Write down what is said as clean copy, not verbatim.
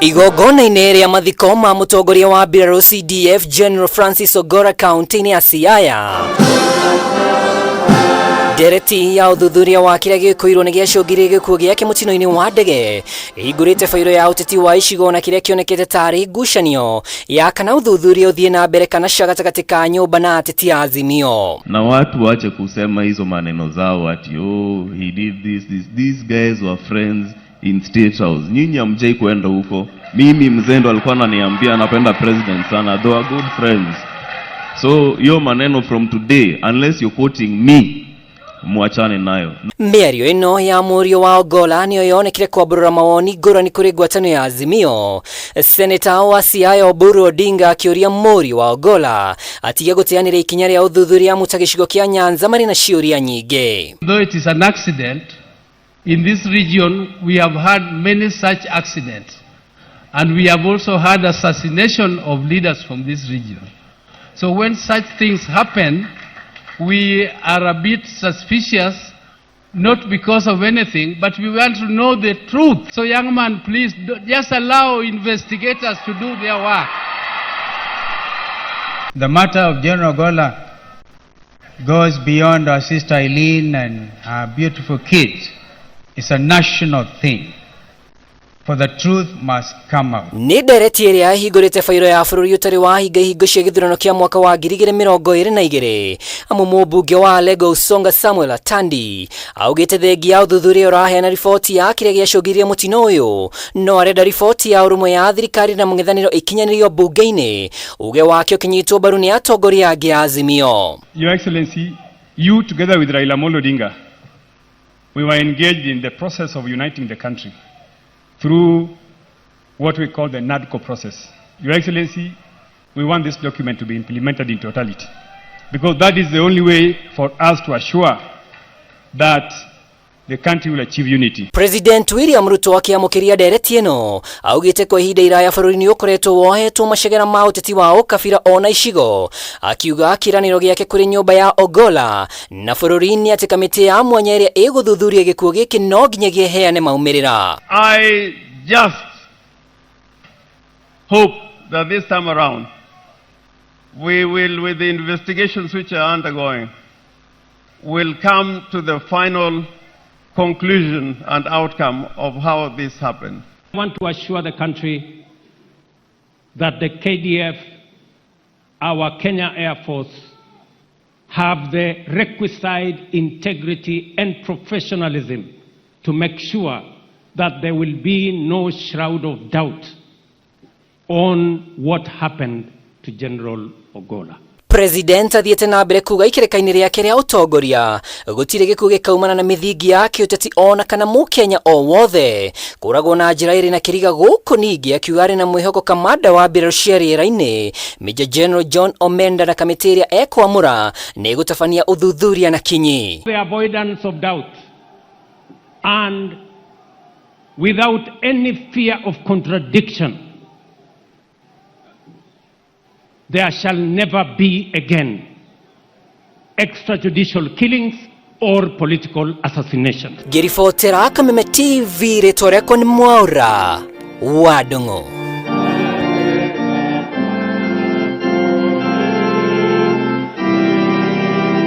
Igogona-inĩ rĩa mathiko ma mũtongoria wa MBIRARU CDF General Francis Ogolla kaunti-inĩ ya Siaya, ndereti ya ũthuthuria wa kĩrĩa gĩkũirwo nĩ gĩacũngĩrĩirie gĩkuũ gĩake mũtino-inĩ wa ndege ĩhingũrĩte bairo ya ũteti wa icigo na kĩrĩa kĩonekete tarĩ ngucanio ya kana ũthuthuria ũthiĩ na mbere kana gatagatĩ ka nyũmba na ateti a Azimio. Na watu waache kusema hizo maneno zao ati oh he did this. These guys were friends in State House. Nyinyi hamjai kuenda huko. Mimi mzendo alikuwa ananiambia anapenda president sana. They were good friends. So hiyo maneno from today, unless you're quoting me, mwachane nayo. Mĩario ĩno ya mũriũ wa Ogolla nĩyo yonekire kwambũrũra mawoni ngũrani kũrĩ ngwatanĩro ya Azimio. Seneta wa Siaya Oburu Odinga akĩũria mũriũ wa Ogolla atige gũteanĩra ikinya rĩa ũthuthuria muta gĩcigo kĩa Nyanza marĩ na ciũria nyingĩ. Though it is an accident, in this region we have had many such accidents, and we have also had assassination of leaders from this region. So when such things happen, we are a bit suspicious, not because of anything, but we want to know the truth. So young man, please just allow investigators to do their work. The matter of General Ogolla goes beyond our sister Eileen and our beautiful kids. It's a national thing. For the truth must come out. Nĩ ndereti ĩrĩa hingũrĩte bairo ya bũrũri ũtarĩ wa hingo cia gĩthurano kĩa mwaka wa 2022 amu mũmbunge wa Lego Usonga Samuel Atandi augĩte thengia ũthuthuria ũraheana riboti ya kĩrĩa gĩacũngĩrĩirie mũtino ũyũ no arenda riboti ya ũrũmwe ya thirikari na mũng'ethanĩro ikinyanĩrio bunge-inĩ uge wake ũkinyitwo mbaru nĩ atongoria angĩ a Azimio. Your Excellency, you together with Raila Amolo Odinga, we were engaged in the process of uniting the country through what we call the NADCO process. Your Excellency, we want this document to be implemented in totality, because that is the only way for us to assure that the country will achieve unity. President William Ruto akiamũkĩria ndereti ĩno augĩte kwa ihinda iraya bũrũri-inĩ ũkoretwo wohetwo macegera ma ũteti wa ũkabira ona icigo, akiuga kĩranĩro gĩake kũrĩ nyũmba ya Ogolla na bũrũri-inĩ atĩ kamĩtĩ ya mwanya ĩrĩa ĩgũthuthuria gĩkuũ gĩkĩ no nginyagia ĩheane maumĩrĩra. I just hope that this time around we will, with the investigations which are undergoing, will come to the final conclusion and outcome of how this happened. I want to assure the country that the KDF, our Kenya Air Force, have the requisite integrity and professionalism to make sure that there will be no shroud of doubt on what happened to General Ogolla. President athiĩte na mbere kuga ikereka-inĩ rĩake rĩa ũtongoria gũtirĩ gĩkuũ gĩkaumana na mĩthingi ya kĩũteti ona kana mũkenya o wothe kũragwo na njĩra ĩrĩ na kĩriga gũkũ ningĩ akiuga arĩ na mwĩhoko kamanda wa mbirarũ cia rĩera-inĩ Major General John Omenda na kamĩtĩ ĩrĩa ekwamũra nĩ gũtabania ũthuthuria na kinyi. The avoidance of doubt and without any fear of contradiction, there shall never be again extrajudicial killings or political assassinations. Ngĩribotera Kameme TV rĩtwa rĩakwa nĩ Mwaura wa Ndung'u.